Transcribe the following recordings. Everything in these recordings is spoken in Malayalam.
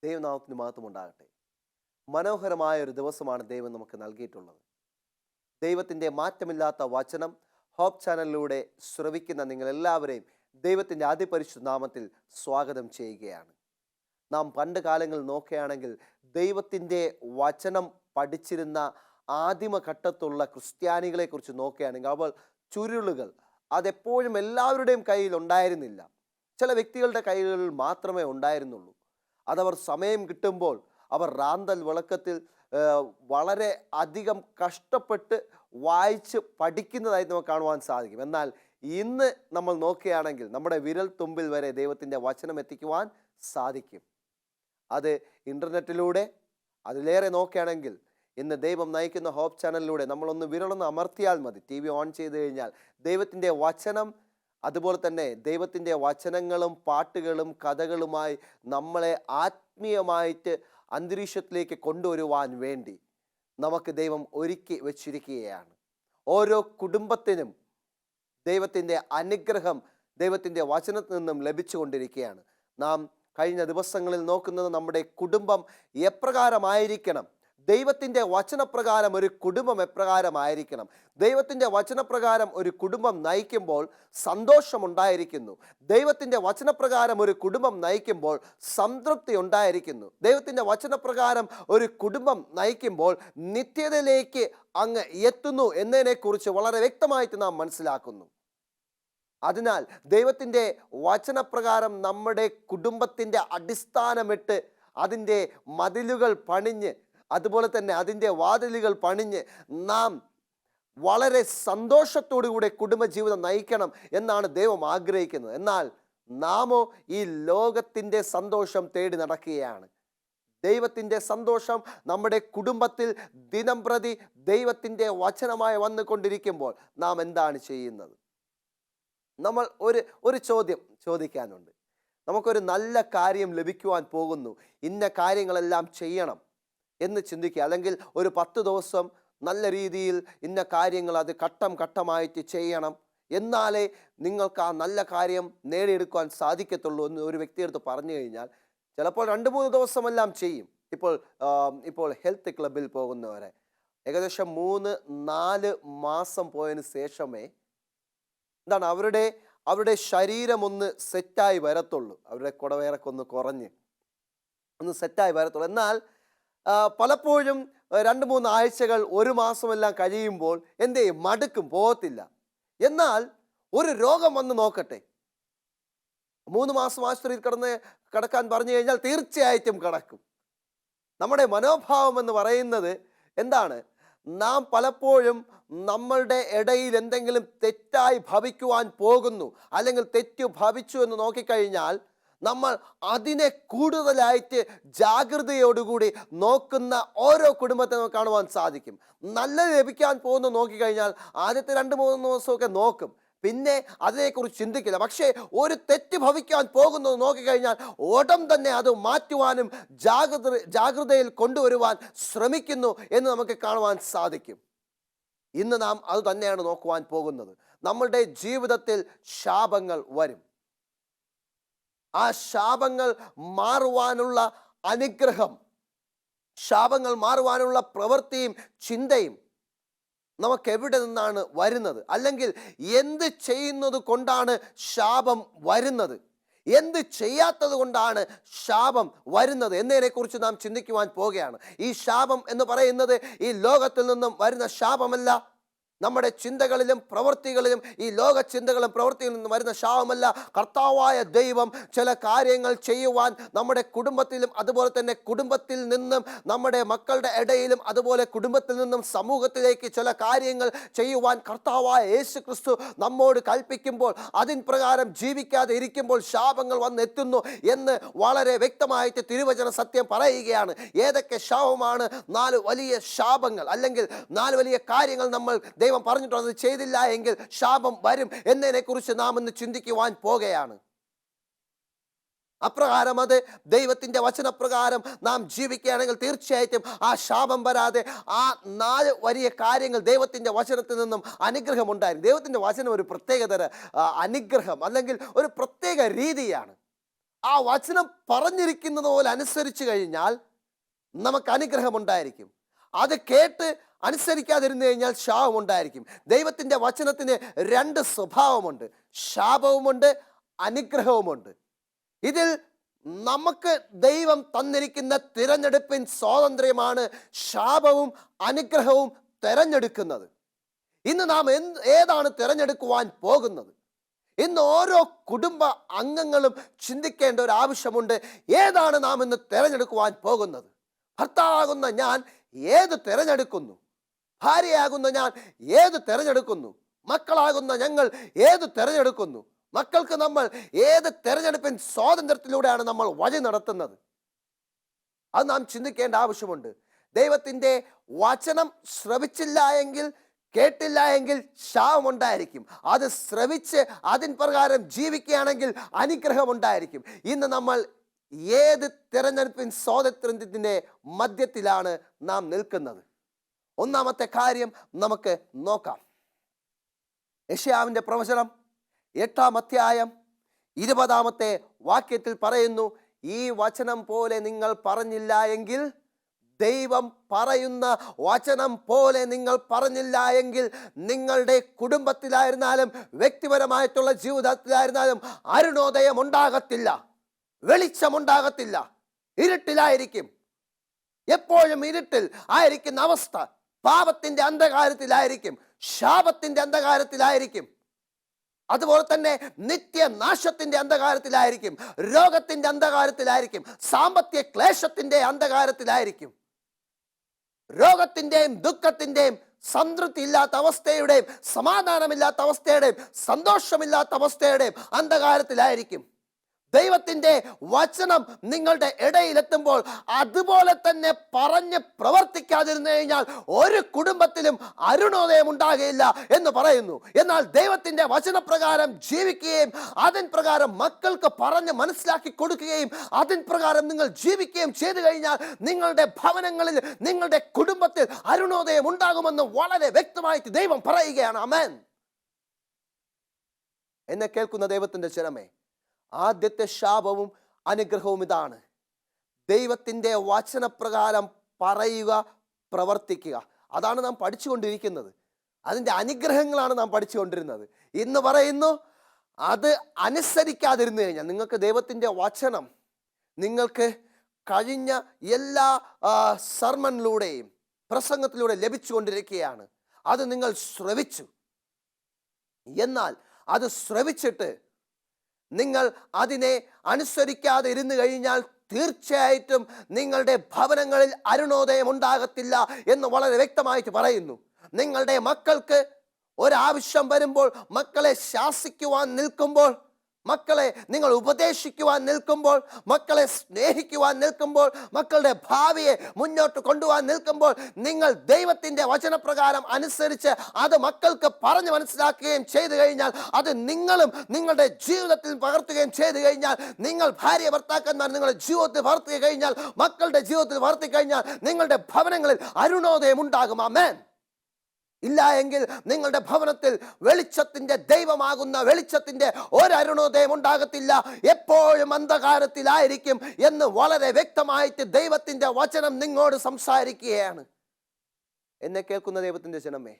ദൈവനാമത്തിന് മഹത്വം ഉണ്ടാകട്ടെ. മനോഹരമായ ഒരു ദിവസമാണ് ദൈവം നമുക്ക് നൽകിയിട്ടുള്ളത്. ദൈവത്തിൻ്റെ മാറ്റമില്ലാത്ത വചനം ഹോപ്പ് ചാനലിലൂടെ ശ്രവിക്കുന്ന നിങ്ങളെല്ലാവരെയും ദൈവത്തിൻ്റെ അതിപരിശുദ്ധ നാമത്തിൽ സ്വാഗതം ചെയ്യുകയാണ്. നാം പണ്ട് കാലങ്ങളിൽ നോക്കുകയാണെങ്കിൽ ദൈവത്തിൻ്റെ വചനം പഠിച്ചിരുന്ന ആദിമഘട്ടത്തുള്ള ക്രിസ്ത്യാനികളെക്കുറിച്ച് നോക്കുകയാണെങ്കിൽ അവർ ചുരുളുകൾ അതെപ്പോഴും എല്ലാവരുടെയും കയ്യിൽ ഉണ്ടായിരുന്നില്ല. ചില വ്യക്തികളുടെ കൈകളിൽ മാത്രമേ ഉണ്ടായിരുന്നുള്ളൂ. അതവർ സമയം കിട്ടുമ്പോൾ അവർ റാന്തൽ വിളക്കത്തിൽ വളരെ അധികം കഷ്ടപ്പെട്ട് വായിച്ച് പഠിക്കുന്നതായി നമുക്ക് കാണുവാൻ സാധിക്കും. എന്നാൽ ഇന്ന് നമ്മൾ നോക്കുകയാണെങ്കിൽ നമ്മുടെ വിരൽ തുമ്പിൽ വരെ ദൈവത്തിൻ്റെ വചനം എത്തിക്കുവാൻ സാധിക്കും. അത് ഇൻ്റർനെറ്റിലൂടെ, അതിലേറെ നോക്കുകയാണെങ്കിൽ ഇന്ന് ദൈവം നയിക്കുന്ന ഹോപ്പ് ചാനലിലൂടെ നമ്മളൊന്ന് വിരളൊന്ന് അമർത്തിയാൽ മതി. TV ഓൺ ചെയ്ത് കഴിഞ്ഞാൽ ദൈവത്തിൻ്റെ വചനം, അതുപോലെ തന്നെ ദൈവത്തിൻ്റെ വചനങ്ങളും പാട്ടുകളും കഥകളുമായി നമ്മളെ ആത്മീയമായിട്ട് അന്തരീക്ഷത്തിലേക്ക് കൊണ്ടുവരുവാൻ വേണ്ടി നമുക്ക് ദൈവം ഒരുക്കി വച്ചിരിക്കുകയാണ്. ഓരോ കുടുംബത്തിനും ദൈവത്തിൻ്റെ അനുഗ്രഹം ദൈവത്തിൻ്റെ വചനത്തിൽ നിന്നും ലഭിച്ചുകൊണ്ടിരിക്കുകയാണ്. നാം കഴിഞ്ഞ ദിവസങ്ങളിൽ നോക്കുന്നത് നമ്മുടെ കുടുംബം എപ്രകാരമായിരിക്കണം, ദൈവത്തിൻ്റെ വചനപ്രകാരം ഒരു കുടുംബം എപ്രകാരമായിരിക്കണം. ദൈവത്തിൻ്റെ വചനപ്രകാരം ഒരു കുടുംബം നയിക്കുമ്പോൾ സന്തോഷമുണ്ടായിരിക്കുന്നു. ദൈവത്തിൻ്റെ വചനപ്രകാരം ഒരു കുടുംബം നയിക്കുമ്പോൾ സംതൃപ്തി ഉണ്ടായിരിക്കുന്നു. ദൈവത്തിൻ്റെ വചനപ്രകാരം ഒരു കുടുംബം നയിക്കുമ്പോൾ നിത്യതയിലേക്ക് അങ്ങ് എത്തുന്നു എന്നതിനെക്കുറിച്ച് വളരെ വ്യക്തമായിട്ട് നാം മനസ്സിലാക്കുന്നു. അതിനാൽ ദൈവത്തിൻ്റെ വചനപ്രകാരം നമ്മുടെ കുടുംബത്തിൻ്റെ അടിസ്ഥാനമിട്ട് അതിൻ്റെ മതിലുകൾ പണിഞ്ഞ്, അതുപോലെ തന്നെ അതിൻ്റെ വാതിലുകൾ പണിഞ്ഞ് നാം വളരെ സന്തോഷത്തോടുകൂടെ കുടുംബജീവിതം നയിക്കണം എന്നാണ് ദൈവം ആഗ്രഹിക്കുന്നത്. എന്നാൽ നാമോ ഈ ലോകത്തിൻ്റെ സന്തോഷം തേടി നടക്കുകയാണ്. ദൈവത്തിൻ്റെ സന്തോഷം നമ്മുടെ കുടുംബത്തിൽ ദിനം പ്രതി ദൈവത്തിൻ്റെ വചനമായി വന്നുകൊണ്ടിരിക്കുമ്പോൾ നാം എന്താണ് ചെയ്യുന്നത്? നമ്മൾ ഒരു ചോദ്യം ചോദിക്കാനുണ്ട്. നമുക്കൊരു നല്ല കാര്യം ലഭിക്കുവാൻ പോകുന്നു, ഇന്ന കാര്യങ്ങളെല്ലാം ചെയ്യണം എന്ന് ചിന്തിക്കുക. അല്ലെങ്കിൽ ഒരു 10 ദിവസം നല്ല രീതിയിൽ ഇന്ന കാര്യങ്ങൾ അത് ഘട്ടം ഘട്ടമായിട്ട് ചെയ്യണം, എന്നാലേ നിങ്ങൾക്ക് ആ നല്ല കാര്യം നേടിയെടുക്കുവാൻ സാധിക്കത്തുള്ളൂ എന്ന് ഒരു വ്യക്തിയെടുത്ത് പറഞ്ഞു കഴിഞ്ഞാൽ ചിലപ്പോൾ 2-3 ദിവസമെല്ലാം ചെയ്യും. ഇപ്പോൾ ഹെൽത്ത് ക്ലബിൽ പോകുന്നവരെ ഏകദേശം 3-4 മാസം പോയതിന് ശേഷമേ എന്താണ് അവരുടെ ശരീരം ഒന്ന് സെറ്റായി വരത്തുള്ളൂ. അവരുടെ കുടവേറൊക്കെ ഒന്ന് കുറഞ്ഞ് ഒന്ന് സെറ്റായി വരത്തുള്ളൂ. എന്നാൽ പലപ്പോഴും 2-3 ആഴ്ചകൾ, 1 മാസമെല്ലാം കഴിയുമ്പോൾ എന്ത് ചെയ്യും? മടുക്കും, പോകത്തില്ല. എന്നാൽ ഒരു രോഗം വന്ന് നോക്കട്ടെ, 3 മാസം ആശുപത്രിയിൽ കിടക്കാൻ പറഞ്ഞു കഴിഞ്ഞാൽ തീർച്ചയായിട്ടും കിടക്കും. നമ്മുടെ മനോഭാവം എന്ന് പറയുന്നത് എന്താണ്? നാം പലപ്പോഴും നമ്മളുടെ ഇടയിൽ എന്തെങ്കിലും തെറ്റായി ഭവിക്കുവാൻ പോകുന്നു, അല്ലെങ്കിൽ തെറ്റു ഭവിച്ചു എന്ന് നോക്കിക്കഴിഞ്ഞാൽ നമ്മൾ അതിനെ കൂടുതലായിട്ട് ജാഗ്രതയോടുകൂടി നോക്കുന്ന ഓരോ കുടുംബത്തെ നമുക്ക് കാണുവാൻ സാധിക്കും. നല്ലത് ലഭിക്കാൻ പോകുന്നു നോക്കിക്കഴിഞ്ഞാൽ ആദ്യത്തെ 2-3 ദിവസമൊക്കെ നോക്കും, പിന്നെ അതിനെക്കുറിച്ച് ചിന്തിക്കില്ല. പക്ഷേ ഒരു തെറ്റ് ഭവിക്കാൻ പോകുന്നത് നോക്കിക്കഴിഞ്ഞാൽ ഉടൻ തന്നെ അത് മാറ്റുവാനും ജാഗ്രതയിൽ കൊണ്ടുവരുവാൻ ശ്രമിക്കുന്നു എന്ന് നമുക്ക് കാണുവാൻ സാധിക്കും. ഇന്ന് നാം അത് തന്നെയാണ് നോക്കുവാൻ പോകുന്നത്. നമ്മളുടെ ജീവിതത്തിൽ ശാപങ്ങൾ വരും. ആ ശാപങ്ങൾ മാറുവാനുള്ള അനുഗ്രഹം, ശാപങ്ങൾ മാറുവാനുള്ള പ്രവൃത്തിയും ചിന്തയും നമുക്ക് എവിടെ നിന്നാണ് വരുന്നത്? അല്ലെങ്കിൽ എന്ത് ചെയ്യുന്നത് കൊണ്ടാണ് ശാപം വരുന്നത്? എന്ത് ചെയ്യാത്തത് കൊണ്ടാണ് ശാപം വരുന്നത് എന്നതിനെക്കുറിച്ച് നാം ചിന്തിക്കുവാൻ പോവുകയാണ്. ഈ ശാപം എന്ന് പറയുന്നത് ഈ ലോകത്തിൽ നിന്നും വരുന്ന ശാപമല്ല. നമ്മുടെ ചിന്തകളിലും പ്രവൃത്തികളിലും, ഈ ലോക ചിന്തകളും പ്രവൃത്തികളിൽ നിന്നും വരുന്ന ശാപമല്ല. കർത്താവായ ദൈവം ചില കാര്യങ്ങൾ ചെയ്യുവാൻ നമ്മുടെ കുടുംബത്തിലും, അതുപോലെ തന്നെ കുടുംബത്തിൽ നിന്നും നമ്മുടെ മക്കളുടെ ഇടയിലും, അതുപോലെ കുടുംബത്തിൽ നിന്നും സമൂഹത്തിലേക്ക് ചില കാര്യങ്ങൾ ചെയ്യുവാൻ കർത്താവായ യേശു ക്രിസ്തു നമ്മോട് കൽപ്പിക്കുമ്പോൾ, അതിൻ പ്രകാരം ജീവിക്കാതെ ഇരിക്കുമ്പോൾ ശാപങ്ങൾ വന്നെത്തുന്നു എന്ന് വളരെ വ്യക്തമായിട്ട് തിരുവചന സത്യം പറയുകയാണ്. ഏതൊക്കെ ശാപമാണ്? 4 വലിയ ശാപങ്ങൾ, അല്ലെങ്കിൽ 4 വലിയ കാര്യങ്ങൾ നമ്മൾ ദൈവം പറഞ്ഞിട്ടുണ്ട്. അത് ചെയ്തില്ല എങ്കിൽ ശാപം വരും എന്നതിനെക്കുറിച്ച് നാം ഇന്ന് ചിന്തിക്കുവാൻ പോകുകയാണ്. അപ്രകാരം അത് ദൈവത്തിൻ്റെ വചനപ്രകാരം നാം ജീവിക്കുകയാണെങ്കിൽ തീർച്ചയായിട്ടും ആ ശാപം വരാതെ ആ 4 വലിയ കാര്യങ്ങൾ ദൈവത്തിൻ്റെ വചനത്തിൽ നിന്നും അനുഗ്രഹം ഉണ്ടായിരുന്നു. ദൈവത്തിൻ്റെ വചനം ഒരു പ്രത്യേകതര അനുഗ്രഹം, അല്ലെങ്കിൽ ഒരു പ്രത്യേക രീതിയാണ്. ആ വചനം പറഞ്ഞിരിക്കുന്നത് പോലെ അനുസരിച്ച് കഴിഞ്ഞാൽ നമുക്ക് അനുഗ്രഹം ഉണ്ടായിരിക്കും. അത് കേട്ട് അനുസരിക്കാതിരുന്നു കഴിഞ്ഞാൽ ശാപം ഉണ്ടായിരിക്കും. ദൈവത്തിൻ്റെ വചനത്തിന് രണ്ട് സ്വഭാവമുണ്ട്, ശാപവുമുണ്ട് അനുഗ്രഹവുമുണ്ട്. ഇതിൽ നമുക്ക് ദൈവം തന്നിരിക്കുന്ന തിരഞ്ഞെടുപ്പിൻ സ്വാതന്ത്ര്യമാണ് ശാപവും അനുഗ്രഹവും തിരഞ്ഞെടുക്കുന്നത്. ഇന്ന് നാം ഏതാണ് തിരഞ്ഞെടുക്കുവാൻ പോകുന്നത്? ഇന്ന് ഓരോ കുടുംബ അംഗങ്ങളും ചിന്തിക്കേണ്ട ഒരു ആവശ്യമുണ്ട്. ഏതാണ് നാം ഇന്ന് തിരഞ്ഞെടുക്കുവാൻ പോകുന്നത്? ഭർത്താവാകുന്ന ഞാൻ ഏത് തിരഞ്ഞെടുക്കുന്നു? ഭാര്യയാകുന്ന ഞാൻ ഏത് തിരഞ്ഞെടുക്കുന്നു? മക്കളാകുന്ന ഞങ്ങൾ ഏത് തിരഞ്ഞെടുക്കുന്നു? മക്കൾക്ക് നമ്മൾ ഏത് തിരഞ്ഞെടുപ്പിൻ സ്വാതന്ത്ര്യത്തിലൂടെയാണ് നമ്മൾ വഴി നടത്തുന്നത്? അത് നാം ചിന്തിക്കേണ്ട ആവശ്യമുണ്ട്. ദൈവത്തിൻ്റെ വചനം ശ്രവിച്ചില്ല എങ്കിൽ, കേട്ടില്ല എങ്കിൽ ശാപമുണ്ടായിരിക്കും. അത് ശ്രവിച്ച് അതിൻ പ്രകാരം ജീവിക്കുകയാണെങ്കിൽ അനുഗ്രഹമുണ്ടായിരിക്കും. ഇന്ന് നമ്മൾ ഏത് തിരഞ്ഞെടുപ്പിൻ സ്വാതന്ത്ര്യത്തിൻ്റെ മധ്യത്തിലാണ് നാം നിൽക്കുന്നത്? ഒന്നാമത്തെ കാര്യം നമുക്ക് നോക്കാം. യെശയ്യാവിൻ്റെ പ്രവചനം 8-ാം അധ്യായം 20-ാമത്തെ വാക്യത്തിൽ പറയുന്നു, ഈ വചനം പോലെ നിങ്ങൾ പറഞ്ഞില്ല എങ്കിൽ, ദൈവം പറയുന്ന വചനം പോലെ നിങ്ങൾ പറഞ്ഞില്ല എങ്കിൽ, നിങ്ങളുടെ കുടുംബത്തിലായിരുന്നാലും വ്യക്തിപരമായിട്ടുള്ള ജീവിതത്തിലായിരുന്നാലും അരുണോദയം ഉണ്ടാകത്തില്ല, വെളിച്ചമുണ്ടാകത്തില്ല, ഇരുട്ടിലായിരിക്കും. എപ്പോഴും ഇരുട്ടിൽ ആയിരിക്കുന്ന അവസ്ഥ പാപത്തിന്റെ അന്ധകാരത്തിലായിരിക്കും, ശാപത്തിന്റെ അന്ധകാരത്തിലായിരിക്കും. അതുപോലെ തന്നെ നിത്യനാശത്തിന്റെ അന്ധകാരത്തിലായിരിക്കും, രോഗത്തിന്റെ അന്ധകാരത്തിലായിരിക്കും, സാമ്പത്തിക ക്ലേശത്തിന്റെ അന്ധകാരത്തിലായിരിക്കും. രോഗത്തിന്റെയും ദുഃഖത്തിന്റെയും സംതൃപ്തി ഇല്ലാത്ത അവസ്ഥയുടെയും സമാധാനമില്ലാത്ത അവസ്ഥയുടെയും സന്തോഷമില്ലാത്ത അവസ്ഥയുടെയും അന്ധകാരത്തിലായിരിക്കും. ദൈവത്തിൻ്റെ വചനം നിങ്ങളുടെ ഇടയിലെത്തുമ്പോൾ അതുപോലെ തന്നെ പറഞ്ഞ് പ്രവർത്തിക്കാതിരുന്നു കഴിഞ്ഞാൽ ഒരു കുടുംബത്തിലും അരുണോദയം ഉണ്ടാകുകയില്ല എന്ന് പറയുന്നു. എന്നാൽ ദൈവത്തിൻ്റെ വചനപ്രകാരം ജീവിക്കുകയും അതിൻ പ്രകാരം മക്കൾക്ക് പറഞ്ഞ് മനസ്സിലാക്കി കൊടുക്കുകയും അതിൻ പ്രകാരം നിങ്ങൾ ജീവിക്കുകയും ചെയ്തു കഴിഞ്ഞാൽ നിങ്ങളുടെ ഭവനങ്ങളിൽ, നിങ്ങളുടെ കുടുംബത്തിൽ അരുണോദയം ഉണ്ടാകുമെന്ന് വളരെ വ്യക്തമായിട്ട് ദൈവം പറയുകയാണ്. ആമേൻ. എന്നെ കേൾക്കുന്ന ദൈവത്തിൻ്റെ ജനമേ, ആദ്യത്തെ ശാപവും അനുഗ്രഹവും ഇതാണ്. ദൈവത്തിൻ്റെ വചനപ്രകാരം പറയുക, പ്രവർത്തിക്കുക. അതാണ് നാം പഠിച്ചുകൊണ്ടിരിക്കുന്നത്. അതിൻ്റെ അനുഗ്രഹങ്ങളാണ് നാം പഠിച്ചുകൊണ്ടിരുന്നത്. ഇന്ന് പറയുന്നു, അത് അനുസരിക്കാതിരുന്നു കഴിഞ്ഞാൽ, നിങ്ങൾക്ക് ദൈവത്തിൻ്റെ വചനം നിങ്ങൾക്ക് കഴിഞ്ഞ എല്ലാ സർമണിലൂടെയും പ്രസംഗത്തിലൂടെ ലഭിച്ചുകൊണ്ടിരിക്കുകയാണ്. അത് നിങ്ങൾ ശ്രവിച്ചു. എന്നാൽ അത് ശ്രവിച്ചിട്ട് നിങ്ങൾ അതിനെ അനുസരിക്കാതെ ഇരുന്നു കഴിഞ്ഞാൽ തീർച്ചയായിട്ടും നിങ്ങളുടെ ഭവനങ്ങളിൽ അരുണോദയം ഉണ്ടാകത്തില്ല എന്ന് വളരെ വ്യക്തമായിട്ട് പറയുന്നു. നിങ്ങളുടെ മക്കൾക്ക് ഒരാവശ്യം വരുമ്പോൾ, മക്കളെ ശാസിക്കുവാൻ നിൽക്കുമ്പോൾ, മക്കളെ നിങ്ങൾ ഉപദേശിക്കുവാൻ നിൽക്കുമ്പോൾ, മക്കളെ സ്നേഹിക്കുവാൻ നിൽക്കുമ്പോൾ, മക്കളുടെ ഭാവിയെ മുന്നോട്ട് കൊണ്ടുപോകാൻ നിൽക്കുമ്പോൾ, നിങ്ങൾ ദൈവത്തിൻ്റെ വചനപ്രകാരം അനുസരിച്ച് അത് മക്കൾക്ക് പറഞ്ഞു മനസ്സിലാക്കുകയും ചെയ്തു കഴിഞ്ഞാൽ, അത് നിങ്ങളും നിങ്ങളുടെ ജീവിതത്തിൽ പകർത്തുകയും ചെയ്തു കഴിഞ്ഞാൽ, നിങ്ങൾ ഭാര്യ ഭർത്താക്കന്മാർ നിങ്ങളുടെ ജീവിതത്തിൽ പകർത്തി കഴിഞ്ഞാൽ, മക്കളുടെ ജീവിതത്തിൽ പകർത്തി കഴിഞ്ഞാൽ നിങ്ങളുടെ ഭവനങ്ങളിൽ അരുണോദയം ഉണ്ടാകും. ആമേൻ. ഇല്ല എങ്കിൽ നിങ്ങളുടെ ഭവനത്തിൽ വെളിച്ചത്തിന്റെ ദൈവമാകുന്ന വെളിച്ചത്തിന്റെ ഒരരുണോദയം ഉണ്ടാകത്തില്ല, എപ്പോഴും അന്ധകാരത്തിലായിരിക്കും എന്ന് വളരെ വ്യക്തമായിട്ട് ദൈവത്തിന്റെ വചനം നിങ്ങളോട് സംസാരിക്കുകയാണ്. എന്നെ കേൾക്കുന്ന ദൈവത്തിന്റെ ജനമേ,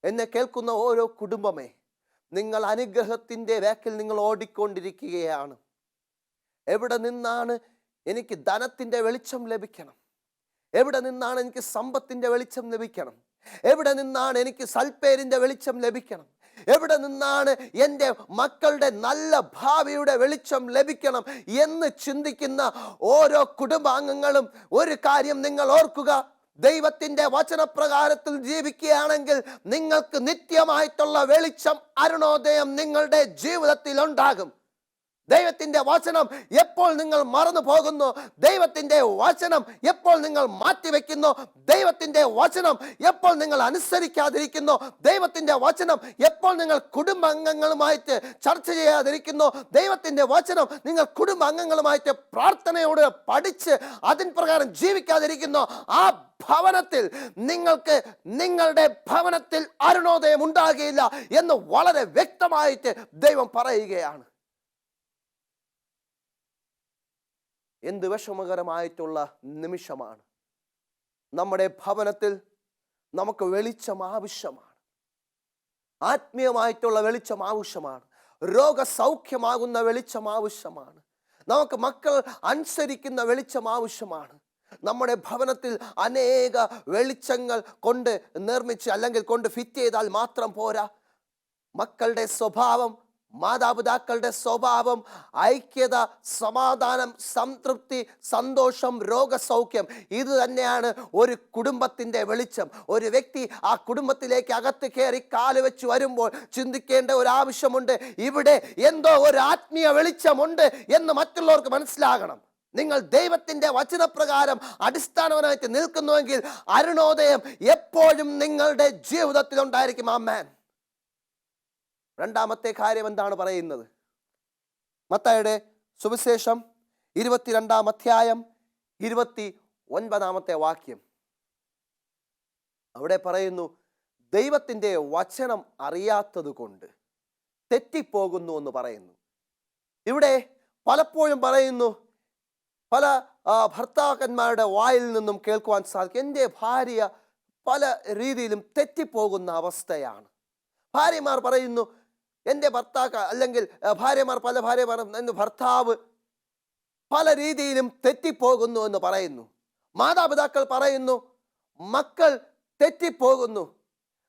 എന്നെ കേൾക്കുന്ന ഓരോ കുടുംബമേ, നിങ്ങൾ അനുഗ്രഹത്തിന്റെ വേക്കിൽ നിങ്ങൾ ഓടിക്കൊണ്ടിരിക്കുകയാണ്. എവിടെ നിന്നാണ് എനിക്ക് ധനത്തിന്റെ വെളിച്ചം ലഭിക്കണം? എവിടെ നിന്നാണ് എനിക്ക് സമ്പത്തിന്റെ വെളിച്ചം ലഭിക്കണം? എവിടെ നിന്നാണ് എനിക്ക് സൽപ്പേരിന്റെ വെളിച്ചം ലഭിക്കണം? എവിടെ നിന്നാണ് എൻ്റെ മക്കളുടെ നല്ല ഭാവിയുടെ വെളിച്ചം ലഭിക്കണം എന്ന് ചിന്തിക്കുന്ന ഓരോ കുടുംബാംഗങ്ങളും ഒരു കാര്യം നിങ്ങൾ ഓർക്കുക. ദൈവത്തിൻ്റെ വചനപ്രകാരത്തിൽ ജീവിക്കുകയാണെങ്കിൽ നിങ്ങൾക്ക് നിത്യമായിട്ടുള്ള വെളിച്ചം, അരുണോദയം നിങ്ങളുടെ ജീവിതത്തിൽ ഉണ്ടാകും. ദൈവത്തിൻ്റെ വചനം എപ്പോൾ നിങ്ങൾ മറന്നു പോകുന്നു, ദൈവത്തിൻ്റെ വചനം എപ്പോൾ നിങ്ങൾ മാറ്റിവെക്കുന്നു, ദൈവത്തിൻ്റെ വചനം എപ്പോൾ നിങ്ങൾ അനുസരിക്കാതിരിക്കുന്നു, ദൈവത്തിൻ്റെ വചനം എപ്പോൾ നിങ്ങൾ കുടുംബാംഗങ്ങളുമായിട്ട് ചർച്ച ചെയ്യാതിരിക്കുന്നു, ദൈവത്തിൻ്റെ വചനം നിങ്ങൾ കുടുംബാംഗങ്ങളുമായിട്ട് പ്രാർത്ഥനയോട് പഠിച്ച് അതിൻ പ്രകാരം ജീവിക്കാതിരിക്കുന്നു, ആ ഭവനത്തിൽ നിങ്ങൾക്ക് നിങ്ങളുടെ ഭവനത്തിൽ അരുണോദയം ഉണ്ടാകുകയില്ല എന്ന് വളരെ വ്യക്തമായിട്ട് ദൈവം പറയുകയാണ്. എന്ത് വിഷമകരമായിട്ടുള്ള നിമിഷമാണ്. നമ്മുടെ ഭവനത്തിൽ നമുക്ക് വെളിച്ചം ആവശ്യമാണ്. ആത്മീയമായിട്ടുള്ള വെളിച്ചം ആവശ്യമാണ്. രോഗസൗഖ്യമാകുന്ന വെളിച്ചം ആവശ്യമാണ്. നമുക്ക് മക്കൾ അനുസരിക്കുന്ന വെളിച്ചം ആവശ്യമാണ്. നമ്മുടെ ഭവനത്തിൽ അനേക വെളിച്ചങ്ങൾ കൊണ്ട് നിർമ്മിച്ച് അല്ലെങ്കിൽ കൊണ്ട് ഫിറ്റ് ചെയ്താൽ മാത്രം പോരാ. മക്കളുടെ സ്വഭാവം, മാതാപിതാക്കളുടെ സ്വഭാവം, ഐക്യത, സമാധാനം, സംതൃപ്തി, സന്തോഷം, രോഗസൗഖ്യം, ഇത് തന്നെയാണ് ഒരു കുടുംബത്തിൻ്റെ വെളിച്ചം. ഒരു വ്യക്തി ആ കുടുംബത്തിലേക്ക് അകത്ത് കയറി കാല് വെച്ച് വരുമ്പോൾ ചിന്തിക്കേണ്ട ഒരു ആവശ്യമുണ്ട്. ഇവിടെ എന്തോ ഒരു ആത്മീയ വെളിച്ചമുണ്ട് എന്ന് മറ്റുള്ളവർക്ക് മനസ്സിലാകണം. നിങ്ങൾ ദൈവത്തിൻ്റെ വചനപ്രകാരം അടിസ്ഥാനപരമായിട്ട് നിൽക്കുന്നുവെങ്കിൽ അരുണോദയം എപ്പോഴും നിങ്ങളുടെ ജീവിതത്തിൽ ഉണ്ടായിരിക്കും. ആമേൻ. രണ്ടാമത്തെ കാര്യം എന്താണ് പറയുന്നത്? മത്തായിയുടെ സുവിശേഷം 22-ാം അധ്യായം 29-ാമത്തെ വാക്യം. അവിടെ പറയുന്നു, ദൈവത്തിൻ്റെ വചനം അറിയാത്തത് കൊണ്ട് തെറ്റിപ്പോകുന്നു എന്ന് പറയുന്നു. ഇവിടെ പലപ്പോഴും പറയുന്നു, പല ഭർത്താക്കന്മാരുടെ വായിൽ നിന്നും കേൾക്കുവാൻ സാധിക്കും, എൻ്റെ ഭാര്യ പല രീതിയിലും തെറ്റിപ്പോകുന്ന അവസ്ഥയാണ്. ഭാര്യമാർ പറയുന്നു, എൻ്റെ അല്ലെങ്കിൽ ഭാര്യമാർ, പല ഭാര്യമാർ, എൻ്റെ ഭർത്താവ് പല രീതിയിലും തെറ്റിപ്പോകുന്നു എന്ന് പറയുന്നു. മാതാപിതാക്കൾ പറയുന്നു, മക്കൾ തെറ്റിപ്പോകുന്നു.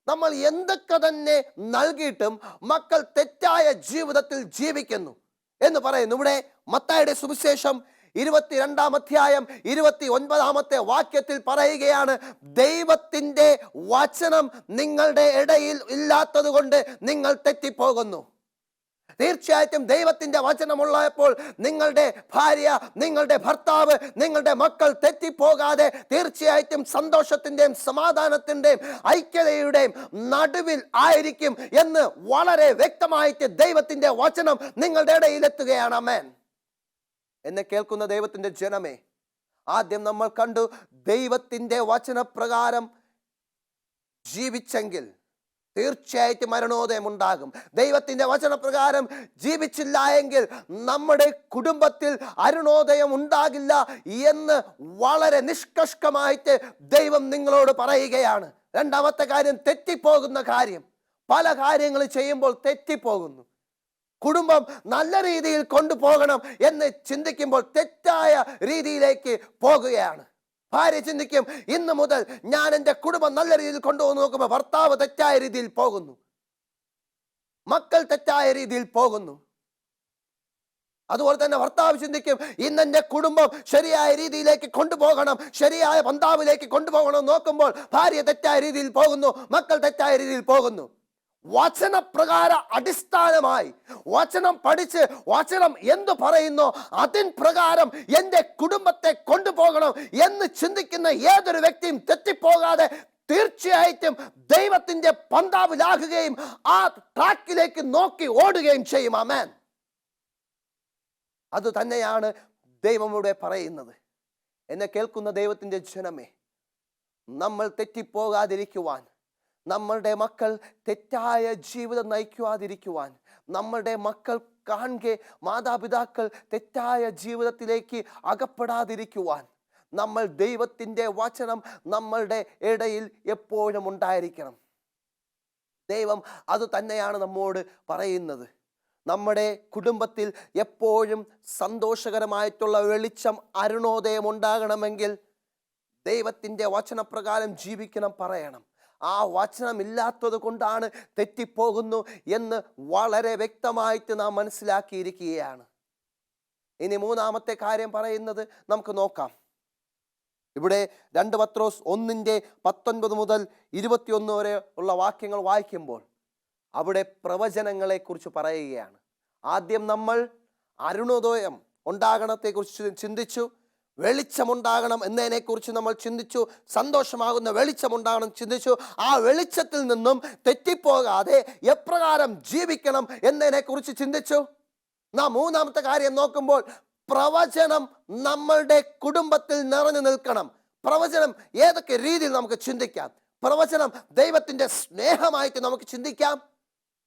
നമ്മൾ എന്തൊക്കെ തന്നെ നൽകിയിട്ടും മക്കൾ തെറ്റായ ജീവിതത്തിൽ ജീവിക്കുന്നു എന്ന് പറയുന്നു. ഇവിടെ മത്തായിയുടെ സുവിശേഷം 22-ാം അധ്യായം 29-ാമത്തെ വാക്യത്തിൽ പറയുകയാണ്, ദൈവത്തിൻ്റെ വചനം നിങ്ങളുടെ ഇടയിൽ ഇല്ലാത്തത് കൊണ്ട് നിങ്ങൾ തെറ്റിപ്പോകുന്നു. തീർച്ചയായിട്ടും ദൈവത്തിൻ്റെ വചനമുള്ളപ്പോൾ നിങ്ങളുടെ ഭാര്യ, നിങ്ങളുടെ ഭർത്താവ്, നിങ്ങളുടെ മക്കൾ തെറ്റിപ്പോകാതെ തീർച്ചയായിട്ടും സന്തോഷത്തിൻ്റെയും സമാധാനത്തിൻ്റെയും ഐക്യതയുടെയും നടുവിൽ ആയിരിക്കും എന്ന് വളരെ വ്യക്തമായിട്ട് ദൈവത്തിൻ്റെ വചനം നിങ്ങളുടെ ഇടയിലെത്തുകയാണ്. ആമേൻ. എന്നെ കേൾക്കുന്ന ദൈവത്തിൻ്റെ ജനമേ, ആദ്യം നമ്മൾ കണ്ടു, ദൈവത്തിൻ്റെ വചനപ്രകാരം ജീവിച്ചെങ്കിൽ തീർച്ചയായിട്ടും മരണോദയം ഉണ്ടാകും. ദൈവത്തിൻ്റെ വചനപ്രകാരം ജീവിച്ചില്ല എങ്കിൽ നമ്മുടെ കുടുംബത്തിൽ അരുണോദയം ഉണ്ടാകില്ല എന്ന് വളരെ നിഷ്കർഷമായിട്ട് ദൈവം നിങ്ങളോട് പറയുകയാണ്. രണ്ടാമത്തെ കാര്യം, തെറ്റിപ്പോകുന്ന കാര്യം. പല കാര്യങ്ങൾ ചെയ്യുമ്പോൾ തെറ്റിപ്പോകുന്നു. കുടുംബം നല്ല രീതിയിൽ കൊണ്ടുപോകണം എന്ന് ചിന്തിക്കുമ്പോൾ തെറ്റായ രീതിയിലേക്ക് പോകുകയാണ്. ഭാര്യ ചിന്തിക്കും, ഇന്ന് മുതൽ ഞാൻ എൻ്റെ കുടുംബം നല്ല രീതിയിൽ കൊണ്ടുപോകുന്നു. നോക്കുമ്പോൾ ഭർത്താവ് തെറ്റായ രീതിയിൽ പോകുന്നു, മക്കൾ തെറ്റായ രീതിയിൽ പോകുന്നു. അതുപോലെ തന്നെ ഭർത്താവ് ചിന്തിക്കും, ഇന്ന് എൻ്റെ കുടുംബം ശരിയായ രീതിയിലേക്ക് കൊണ്ടുപോകണം, ശരിയായ പന്താവിലേക്ക് കൊണ്ടുപോകണം. നോക്കുമ്പോൾ ഭാര്യ തെറ്റായ രീതിയിൽ പോകുന്നു, മക്കൾ തെറ്റായ രീതിയിൽ പോകുന്നു. വചനപ്രകാര അടിസ്ഥാനമായി വചനം പഠിച്ച് വചനം എന്തു പറയുന്നോ അതിൻ പ്രകാരം എൻ്റെ കുടുംബത്തെ കൊണ്ടുപോകണം എന്ന് ചിന്തിക്കുന്ന ഏതൊരു വ്യക്തിയും തെറ്റിപ്പോകാതെ തീർച്ചയായിട്ടും ദൈവത്തിൻ്റെ പന്താവിലാകുകയും ആ ട്രാക്കിലേക്ക് നോക്കി ഓടുകയും ചെയ്യും. ആമേൻ. അത് തന്നെയാണ് ദൈവം ഇവിടെ പറയുന്നത്. എന്നെ കേൾക്കുന്ന ദൈവത്തിൻ്റെ ജനമേ, നമ്മൾ തെറ്റിപ്പോകാതിരിക്കുവാൻ, നമ്മളുടെ മക്കൾ തെറ്റായ ജീവിതം നയിക്കുവാതിരിക്കുവാൻ, നമ്മളുടെ മക്കൾ കാണെ മാതാപിതാക്കൾ തെറ്റായ ജീവിതത്തിലേക്ക് അകപ്പെടാതിരിക്കുവാൻ നമ്മൾ ദൈവത്തിൻ്റെ വചനം നമ്മളുടെ ഇടയിൽ എപ്പോഴും ഉണ്ടായിരിക്കണം. ദൈവം അത് തന്നെയാണ് നമ്മോട് പറയുന്നത്. നമ്മുടെ കുടുംബത്തിൽ എപ്പോഴും സന്തോഷകരമായിട്ടുള്ള വെളിച്ചം, അരുണോദയം ഉണ്ടാകണമെങ്കിൽ ദൈവത്തിൻ്റെ വചനപ്രകാരം ജീവിക്കണം, പറയണം. ആ വചനം ഇല്ലാത്തത് കൊണ്ടാണ് തെറ്റിപ്പോകുന്നു എന്ന് വളരെ വ്യക്തമായിട്ട് നാം മനസ്സിലാക്കിയിരിക്കുകയാണ്. ഇനി മൂന്നാമത്തെ കാര്യം പറയുന്നത് നമുക്ക് നോക്കാം. ഇവിടെ 2 പത്രോസ് 1:19 മുതൽ 21 വരെ ഉള്ള വാക്യങ്ങൾ വായിക്കുമ്പോൾ അവിടെ പ്രവചനങ്ങളെ കുറിച്ച് പറയുകയാണ്. ആദ്യം നമ്മൾ അരുണോദയം ഉണ്ടാകണത്തെക്കുറിച്ച് ചിന്തിച്ചു, വെളിച്ചമുണ്ടാകണം എന്നതിനെക്കുറിച്ച് നമ്മൾ ചിന്തിച്ചു, സന്തോഷമാകുന്ന വെളിച്ചമുണ്ടാകണം ചിന്തിച്ചു. ആ വെളിച്ചത്തിൽ നിന്നും തെറ്റിപ്പോകാതെ എപ്രകാരം ജീവിക്കണം എന്നതിനെക്കുറിച്ച് ചിന്തിച്ചു. നാം മൂന്നാമത്തെ കാര്യം നോക്കുമ്പോൾ പ്രവചനം നമ്മളുടെ കുടുംബത്തിൽ നിറഞ്ഞു നിൽക്കണം. പ്രവചനം ഏതൊക്കെ രീതിയിൽ നമുക്ക് ചിന്തിക്കാം. പ്രവചനം ദൈവത്തിൻ്റെ സ്നേഹമായിട്ട് നമുക്ക് ചിന്തിക്കാം.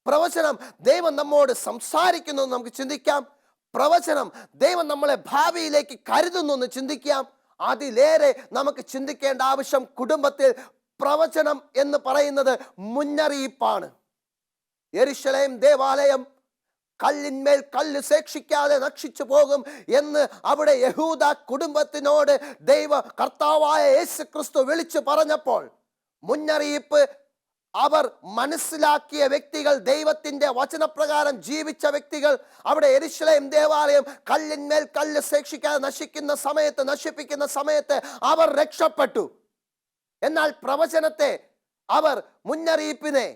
പ്രവചനം ദൈവം നമ്മോട് സംസാരിക്കുന്നു നമുക്ക് ചിന്തിക്കാം. പ്രവചനം ദൈവം നമ്മളെ ഭാവിയിലേക്ക് കരുതുന്നു എന്ന് ചിന്തിക്കാം. അതിലേറെ നമുക്ക് ചിന്തിക്കേണ്ട ആവശ്യം കുടുംബത്തിൽ പ്രവചനം എന്ന് പറയുന്നത് മുന്നറിയിപ്പാണ്. യെരൂശലേം ദേവാലയം കല്ലിന്മേൽ കല്ല് ശേഷിക്കാതെ നശിച്ചു പോകും എന്ന് അവിടെ യഹൂദ കുടുംബത്തിനോട് കർത്താവായ യേശു ക്രിസ്തു വിളിച്ചു പറഞ്ഞപ്പോൾ മുന്നറിയിപ്പ് അവർ മനസ്സിലാക്കിയ വ്യക്തികൾ, ദൈവത്തിന്റെ വചനപ്രകാരം ജീവിച്ച വ്യക്തികൾ, അവിടെ യെരൂശലേം ദേവാലയം കല്ലിന്മേൽ കല്ല് ശേഷിക്കാതെ നശിപ്പിക്കുന്ന സമയത്ത് അവർ രക്ഷപ്പെട്ടു. എന്നാൽ പ്രവചനത്തെ, മുന്നറിയിപ്പിനെ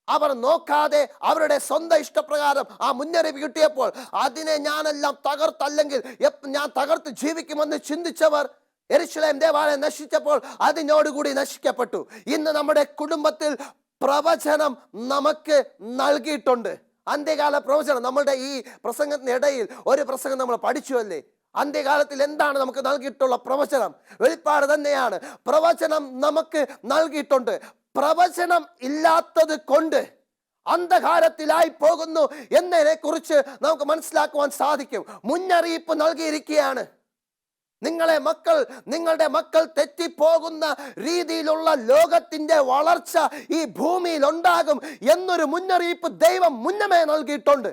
അവർ നോക്കാതെ അവരുടെ സ്വന്തം ഇഷ്ടപ്രകാരം ആ മുന്നറിയിപ്പ് കിട്ടിയപ്പോൾ അതിനെ ഞാനെല്ലാം തകർത്തല്ലെങ്കിൽ ഞാൻ തകർത്ത് ജീവിക്കുമെന്ന് ചിന്തിച്ചവർ യെരൂശലേം ദേവാലയം നശിച്ചപ്പോൾ അതിനോടുകൂടി നശിക്കപ്പെട്ടു. ഇന്ന് നമ്മുടെ കുടുംബത്തിൽ പ്രവചനം നമുക്ക് നൽകിയിട്ടുണ്ട്. അന്ത്യകാല പ്രവചനം. നമ്മളുടെ ഈ പ്രസംഗത്തിനിടയിൽ ഒരു പ്രസംഗം നമ്മൾ പഠിച്ചുവല്ലേ, അന്ത്യകാലത്തിൽ എന്താണ് നമുക്ക് നൽകിയിട്ടുള്ള പ്രവചനം? വെളിപ്പാട് തന്നെയാണ്. പ്രവചനം നമുക്ക് നൽകിയിട്ടുണ്ട്. പ്രവചനം ഇല്ലാത്തത് കൊണ്ട് അന്ധകാരത്തിലായി പോകുന്നു എന്നതിനെ കുറിച്ച് നമുക്ക് മനസ്സിലാക്കുവാൻ സാധിക്കും. മുന്നറിയിപ്പ് നൽകിയിരിക്കുകയാണ്. നിങ്ങളുടെ മക്കൾ തെറ്റിപ്പോകുന്ന രീതിയിലുള്ള ലോകത്തിന്റെ വളർച്ച ഈ ഭൂമിയിൽ ഉണ്ടാകും എന്നൊരു മുന്നറിയിപ്പ് ദൈവം മുന്നമേ നൽകിയിട്ടുണ്ട്.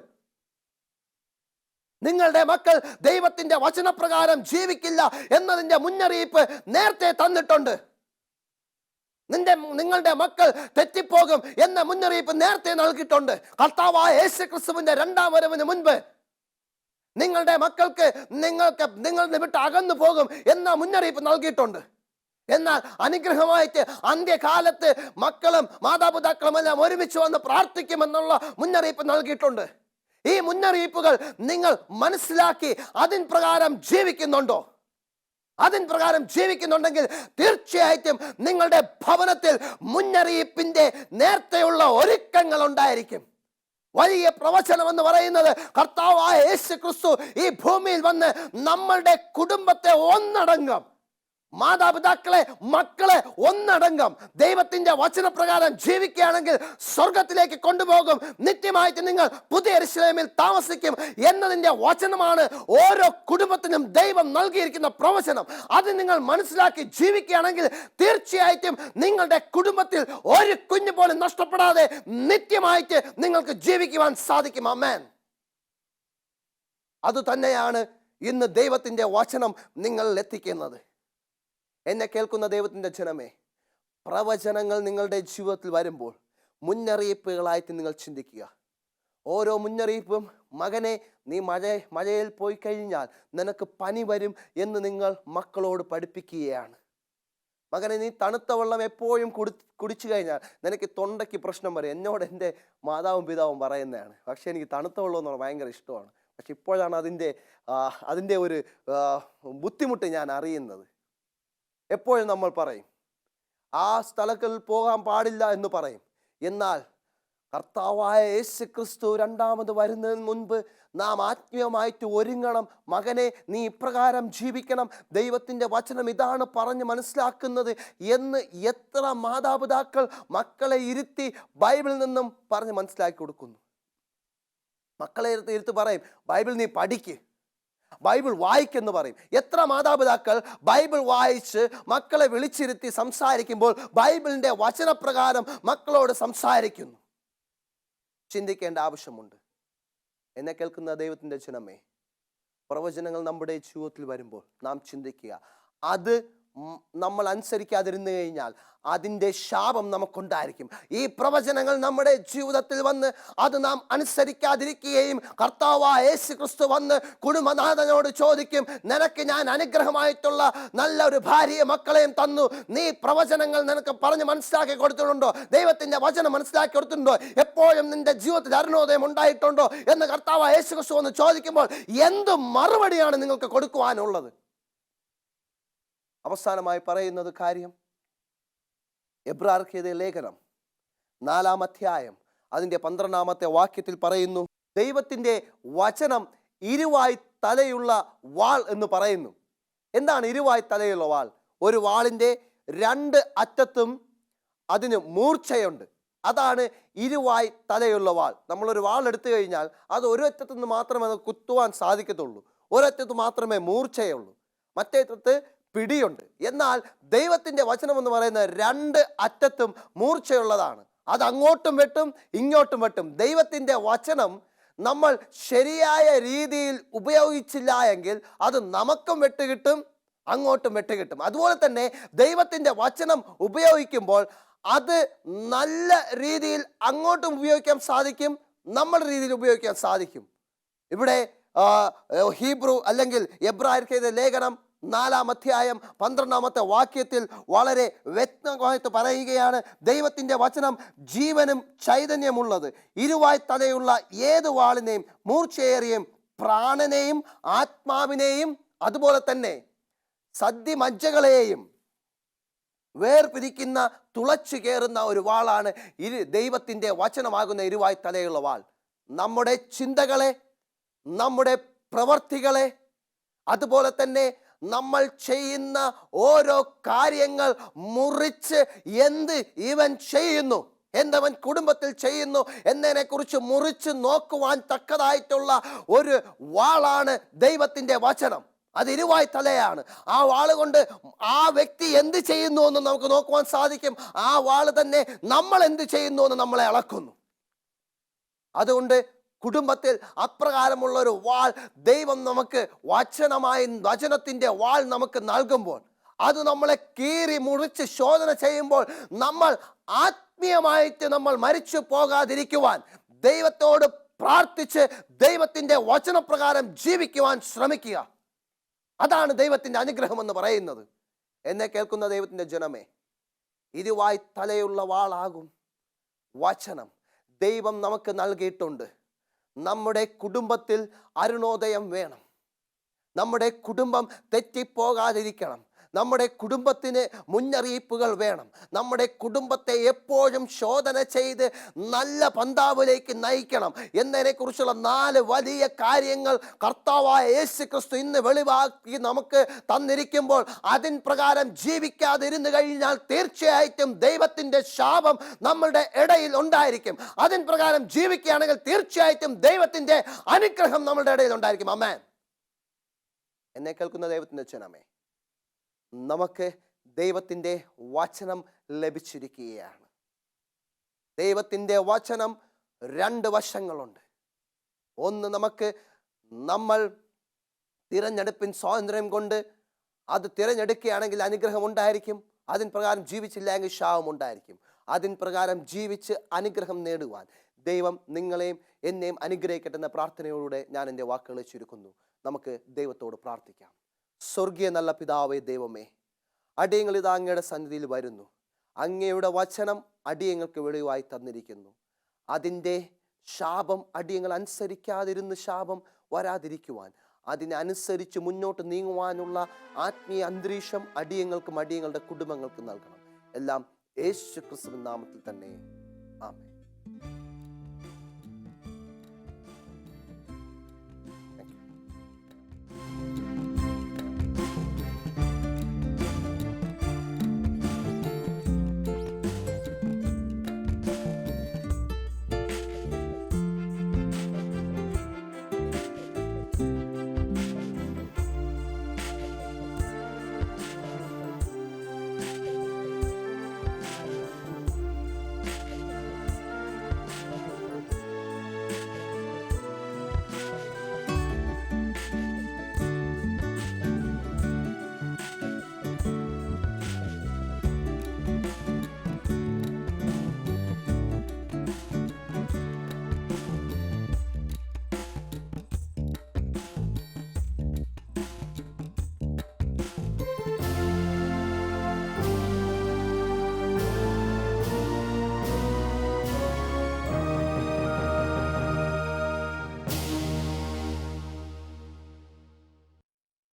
നിങ്ങളുടെ മക്കൾ ദൈവത്തിന്റെ വചനപ്രകാരം ജീവിക്കില്ല എന്നതിന്റെ മുന്നറിയിപ്പ് നേരത്തെ തന്നിട്ടുണ്ട്. നിങ്ങളുടെ മക്കൾ തെറ്റിപ്പോകും എന്ന മുന്നറിയിപ്പ് നേരത്തെ നൽകിയിട്ടുണ്ട്. കർത്താവായ യേശു ക്രിസ്തുവിന്റെ രണ്ടാം വരവിന് മുൻപ് നിങ്ങളുടെ മക്കൾക്ക് നിങ്ങളുടെ വിട്ട് അകന്നു പോകും എന്ന മുന്നറിയിപ്പ് നൽകിയിട്ടുണ്ട്. എന്നാൽ അനുഗ്രഹമായിട്ട് അന്ത്യകാലത്ത് മക്കളും മാതാപിതാക്കളും എല്ലാം ഒരുമിച്ച് വന്ന് പ്രാർത്ഥിക്കുമെന്നുള്ള മുന്നറിയിപ്പ് നൽകിയിട്ടുണ്ട്. ഈ മുന്നറിയിപ്പുകൾ നിങ്ങൾ മനസ്സിലാക്കി അതിൻ പ്രകാരം ജീവിക്കുന്നുണ്ടോ? അതിൻ പ്രകാരം ജീവിക്കുന്നുണ്ടെങ്കിൽ തീർച്ചയായിട്ടും നിങ്ങളുടെ ഭവനത്തിൽ മുന്നറിയിപ്പിന്റെ നേരത്തെയുള്ള ഒരുക്കങ്ങൾ ഉണ്ടായിരിക്കും. വലിയ പ്രവചനം എന്ന് പറയുന്നത് കർത്താവായ യേശു ക്രിസ്തു ഈ ഭൂമിയിൽ വന്ന് നമ്മളുടെ കുടുംബത്തെ ഒന്നടങ്കം, മാതാപിതാക്കളെ, മക്കളെ ഒന്നടങ്കം ദൈവത്തിന്റെ വചനപ്രകാരം ജീവിക്കുകയാണെങ്കിൽ സ്വർഗത്തിലേക്ക് കൊണ്ടുപോകും. നിത്യമായിട്ട് നിങ്ങൾ പുതിയ യെരൂശലേമിൽ താമസിക്കും എന്നതിന്റെ വചനമാണ് ഓരോ കുടുംബത്തിനും ദൈവം നൽകിയിരിക്കുന്ന പ്രവചനം. അത് നിങ്ങൾ മനസ്സിലാക്കി ജീവിക്കുകയാണെങ്കിൽ തീർച്ചയായിട്ടും നിങ്ങളുടെ കുടുംബത്തിൽ ഒരു കുഞ്ഞു പോലും നഷ്ടപ്പെടാതെ നിത്യമായിട്ട് നിങ്ങൾക്ക് ജീവിക്കുവാൻ സാധിക്കും. ആമേൻ. അതുതന്നെയാണ് ഇന്ന് ദൈവത്തിന്റെ വചനം നിങ്ങളിൽ എത്തിക്കുന്നത്. എന്നെ കേൾക്കുന്ന ദൈവത്തിൻ്റെ ജനമേ, പ്രവചനങ്ങൾ നിങ്ങളുടെ ജീവിതത്തിൽ വരുമ്പോൾ മുന്നറിയിപ്പുകളായിട്ട് നിങ്ങൾ ചിന്തിക്കുക. ഓരോ മുന്നറിയിപ്പും, മകനെ നീ മഴയിൽ പോയി കഴിഞ്ഞാൽ നിനക്ക് പനി വരും എന്ന് നിങ്ങൾ മക്കളോട് പഠിപ്പിക്കുകയാണ്. മകനെ നീ തണുത്ത വെള്ളം എപ്പോഴും കുടിച്ചു കഴിഞ്ഞാൽ നിനക്ക് തൊണ്ടയ്ക്ക് പ്രശ്നം വരും. എന്നോട് എൻ്റെ മാതാവും പിതാവും പറയുന്നതാണ്. പക്ഷേ എനിക്ക് തണുത്ത വെള്ളം എന്ന് പറഞ്ഞാൽ ഭയങ്കര ഇഷ്ടമാണ്. പക്ഷെ ഇപ്പോഴാണ് അതിൻ്റെ ഒരു ബുദ്ധിമുട്ട് ഞാൻ അറിയുന്നത്. എപ്പോഴും നമ്മൾ പറയും ആ സ്ഥലത്തിൽ പോകാൻ പാടില്ല എന്ന് പറയും. എന്നാൽ കർത്താവായ യേശു ക്രിസ്തു രണ്ടാമത് വരുന്നതിന് മുൻപ് നാം ആത്മീയമായിട്ട് ഒരുങ്ങണം. മകനെ നീ ഇപ്രകാരം ജീവിക്കണം, ദൈവത്തിൻ്റെ വചനം ഇതാണ് പറഞ്ഞ് മനസ്സിലാക്കുന്നത് എന്ന് എത്ര മാതാപിതാക്കൾ മക്കളെ ഇരുത്തി ബൈബിളിൽ നിന്നും പറഞ്ഞ് മനസ്സിലാക്കി കൊടുക്കുന്നു. മക്കളെ ഇരുത്തി പറയും ബൈബിൾ നീ പഠിക്ക്, ബൈബിൾ വായിക്കെന്ന് പറയും. എത്ര മാതാപിതാക്കൾ ബൈബിൾ വായിച്ച് മക്കളെ വിളിച്ചിരുത്തി സംസാരിക്കുമ്പോൾ ബൈബിളിന്റെ വചനപ്രകാരം മക്കളോട് സംസാരിക്കുന്നു? ചിന്തിക്കേണ്ട ആവശ്യമുണ്ട്. എന്നെ കേൾക്കുന്ന ദൈവത്തിന്റെ ജനമേ, പ്രവചനങ്ങൾ നമ്മുടെ ജീവിതത്തിൽ വരുമ്പോൾ നാം ചിന്തിക്കുക, അത് നമ്മൾ അനുസരിക്കാതിരുന്നു കഴിഞ്ഞാൽ അതിൻ്റെ ശാപം നമുക്കുണ്ടായിരിക്കും. ഈ പ്രവചനങ്ങൾ നമ്മുടെ ജീവിതത്തിൽ വന്ന് അത് നാം അനുസരിക്കാതിരിക്കുകയും കർത്താവായ യേശു ക്രിസ്തു വന്ന് കുടുംബനാഥനോട് ചോദിക്കും, നിനക്ക് ഞാൻ അനുഗ്രഹമായിട്ടുള്ള നല്ലൊരു ഭാര്യയെ മക്കളെയും തന്നു, നീ പ്രവചനങ്ങൾ നിനക്ക് പറഞ്ഞ് മനസ്സിലാക്കി കൊടുത്തിട്ടുണ്ടോ? ദൈവത്തിന്റെ വചനം മനസ്സിലാക്കി കൊടുത്തിട്ടുണ്ടോ? എപ്പോഴും നിന്റെ ജീവിതത്തിൽ അരുണോദയം ഉണ്ടായിട്ടുണ്ടോ എന്ന് കർത്താവായ യേശു ക്രിസ്തു വന്ന് ചോദിക്കുമ്പോൾ എന്ത് മറുപടിയാണ് നിങ്ങൾക്ക് കൊടുക്കുവാനുള്ളത്? അവസാനമായി പറയുന്നത് കാര്യം, എബ്രായർക്ക് എഴുതിയ ലേഖനം 4-ാം അധ്യായം അതിൻ്റെ 12-ാമത്തെ വാക്യത്തിൽ പറയുന്നു, ദൈവത്തിൻ്റെ വചനം ഇരുവായി തലയുള്ള വാൾ എന്ന് പറയുന്നു. എന്താണ് ഇരുവായി തലയുള്ള വാൾ? ഒരു വാളിൻ്റെ രണ്ട് അറ്റത്തും അതിന് മൂർച്ചയുണ്ട്. അതാണ് ഇരുവായ് തലയുള്ള വാൾ. നമ്മളൊരു വാൾ എടുത്തു കഴിഞ്ഞാൽ അത് ഒരറ്റത്തു നിന്ന് മാത്രമേ അത് കുത്തുവാൻ സാധിക്കത്തുള്ളൂ. ഒരറ്റത്ത് മാത്രമേ മൂർച്ചയുള്ളൂ, മറ്റേ അറ്റത്ത് പിടിയുണ്ട്. എന്നാൽ ദൈവത്തിൻ്റെ വചനം എന്ന് പറയുന്നത് രണ്ട് അറ്റത്തും മൂർച്ചയുള്ളതാണ്. അത് അങ്ങോട്ടും വെട്ടും ഇങ്ങോട്ടും വെട്ടും. ദൈവത്തിൻ്റെ വചനം നമ്മൾ ശരിയായ രീതിയിൽ ഉപയോഗിച്ചില്ല എങ്കിൽ അത് നമുക്കും വെട്ടുകിട്ടും, അങ്ങോട്ടും വെട്ടുകിട്ടും. അതുപോലെ തന്നെ ദൈവത്തിൻ്റെ വചനം ഉപയോഗിക്കുമ്പോൾ അത് നല്ല രീതിയിൽ അങ്ങോട്ടും ഉപയോഗിക്കാൻ സാധിക്കും, നമ്മുടെ രീതിയിൽ ഉപയോഗിക്കാൻ സാധിക്കും. ഇവിടെ ഹീബ്രു അല്ലെങ്കിൽ എബ്രായർക്കെഴുതിയ ലേഖനം 4-ാം അധ്യായം 12-ാമത്തെ വാക്യത്തിൽ വളരെ വ്യക്തമായിട്ട് പറയുകയാണ്, ദൈവത്തിൻ്റെ വചനം ജീവനും ചൈതന്യമുള്ളത്, ഇരുവായ് തലയുള്ള ഏത് വാളിനെയും മൂർച്ചയേറിയും പ്രാണനെയും ആത്മാവിനെയും അതുപോലെ തന്നെ സദ്യമജ്ജകളെയും വേർപിരിക്കുന്ന തുളച്ചു കയറുന്ന ഒരു വാളാണ് ദൈവത്തിൻ്റെ വചനമാകുന്ന ഇരുവായ് തലയുള്ള വാൾ. നമ്മുടെ ചിന്തകളെ, നമ്മുടെ പ്രവർത്തികളെ, അതുപോലെ തന്നെ നമ്മൾ ചെയ്യുന്ന ഓരോ കാര്യങ്ങൾ മുറിച്ച് എന്ത് ഇവൻ ചെയ്യുന്നു, എന്തവൻ കുടുംബത്തിൽ ചെയ്യുന്നു എന്നതിനെ കുറിച്ച് മുറിച്ച് നോക്കുവാൻ തക്കതായിട്ടുള്ള ഒരു വാളാണ് ദൈവത്തിൻ്റെ വചനം. അത് ഇരുവായ് തലയാണ്. ആ വാള് കൊണ്ട് ആ വ്യക്തി എന്ത് ചെയ്യുന്നു എന്ന് നമുക്ക് നോക്കുവാൻ സാധിക്കും. ആ വാള് തന്നെ നമ്മൾ എന്ത് ചെയ്യുന്നു എന്ന് നമ്മളെ അളക്കുന്നു. അതുകൊണ്ട് കുടുംബത്തിൽ അപ്രകാരമുള്ള ഒരു വാൾ ദൈവം നമുക്ക് വചനത്തിൻ്റെ വാൾ നമുക്ക് നൽകുമ്പോൾ, അത് നമ്മളെ കീറി മുറിച്ച് ശോധന ചെയ്യുമ്പോൾ, നമ്മൾ ആത്മീയമായിട്ട് നമ്മൾ മരിച്ചു പോകാതിരിക്കുവാൻ ദൈവത്തോട് പ്രാർത്ഥിച്ച് ദൈവത്തിൻ്റെ വചനപ്രകാരം ജീവിക്കുവാൻ ശ്രമിക്കുക. അതാണ് ദൈവത്തിൻ്റെ അനുഗ്രഹം എന്ന് പറയുന്നത്. എന്നെ കേൾക്കുന്ന ദൈവത്തിൻ്റെ ജനമേ, ഇരുവായ് തലയുള്ള വാളാകും വചനം ദൈവം നമുക്ക് നൽകിയിട്ടുണ്ട്. നമ്മുടെ കുടുംബത്തിൽ അരുണോദയം വേണം. നമ്മുടെ കുടുംബം തെറ്റിപ്പോകാതിരിക്കണം. നമ്മുടെ കുടുംബത്തിന് മുന്നറിയിപ്പുകൾ വേണം. നമ്മുടെ കുടുംബത്തെ എപ്പോഴും ശോധന ചെയ്ത് നല്ല പന്താവിലേക്ക് നയിക്കണം എന്നതിനെക്കുറിച്ചുള്ള 4 വലിയ കാര്യങ്ങൾ കർത്താവായ യേശു ക്രിസ്തു ഇന്ന് വെളിവാക്കി നമുക്ക് തന്നിരിക്കുമ്പോൾ, അതിൻ പ്രകാരം ജീവിക്കാതിരുന്നു കഴിഞ്ഞാൽ തീർച്ചയായിട്ടും ദൈവത്തിൻ്റെ ശാപം നമ്മളുടെ ഇടയിൽ ഉണ്ടായിരിക്കും. അതിൻ പ്രകാരം ജീവിക്കുകയാണെങ്കിൽ തീർച്ചയായിട്ടും ദൈവത്തിൻ്റെ അനുഗ്രഹം നമ്മളുടെ ഇടയിൽ ഉണ്ടായിരിക്കും. ആമേൻ. എന്നെ കേൾക്കുന്ന ദൈവത്തിൻ്റെ അച്ഛനമ്മേ, നമുക്ക് ദൈവത്തിൻ്റെ വചനം ലഭിച്ചിരിക്കുകയാണ്. ദൈവത്തിൻ്റെ വചനം 2 വശങ്ങളുണ്ട്. ഒന്ന്, നമ്മൾ തിരഞ്ഞെടുപ്പിൻ സ്വാതന്ത്ര്യം കൊണ്ട് അത് തിരഞ്ഞെടുക്കുകയാണെങ്കിൽ അനുഗ്രഹം ഉണ്ടായിരിക്കും. അതിൻ പ്രകാരം ജീവിച്ചില്ല എങ്കിൽ ശാപം ഉണ്ടായിരിക്കും. അതിൻ പ്രകാരം ജീവിച്ച് അനുഗ്രഹം നേടുവാൻ ദൈവം നിങ്ങളെയും എന്നെയും അനുഗ്രഹിക്കട്ടെ എന്ന പ്രാർത്ഥനയോടെ ഞാൻ എൻ്റെ വാക്കുകളെ ചുരുക്കുന്നു. നമുക്ക് ദൈവത്തോട് പ്രാർത്ഥിക്കാം. സ്വർഗീയ നല്ല പിതാവേ ദൈവമേ, അടിയങ്ങൾ ഇത് അങ്ങയുടെ സന്നിധിയിൽ വരുന്നു. അങ്ങയുടെ വചനം അടിയങ്ങൾക്ക് വെളിവായി തന്നിരിക്കുന്നു. അതിൻ്റെ ശാപം അടിയങ്ങൾ അനുസരിക്കാതിരുന്ന് ശാപം വരാതിരിക്കുവാൻ, അതിനനുസരിച്ച് മുന്നോട്ട് നീങ്ങുവാനുള്ള ആത്മീയ അന്തരീക്ഷം അടിയങ്ങൾക്കും അടിയങ്ങളുടെ കുടുംബങ്ങൾക്കും നൽകണം. എല്ലാം യേശു ക്രിസ്തുവിൻ നാമത്തിൽ തന്നെ. ആമേൻ.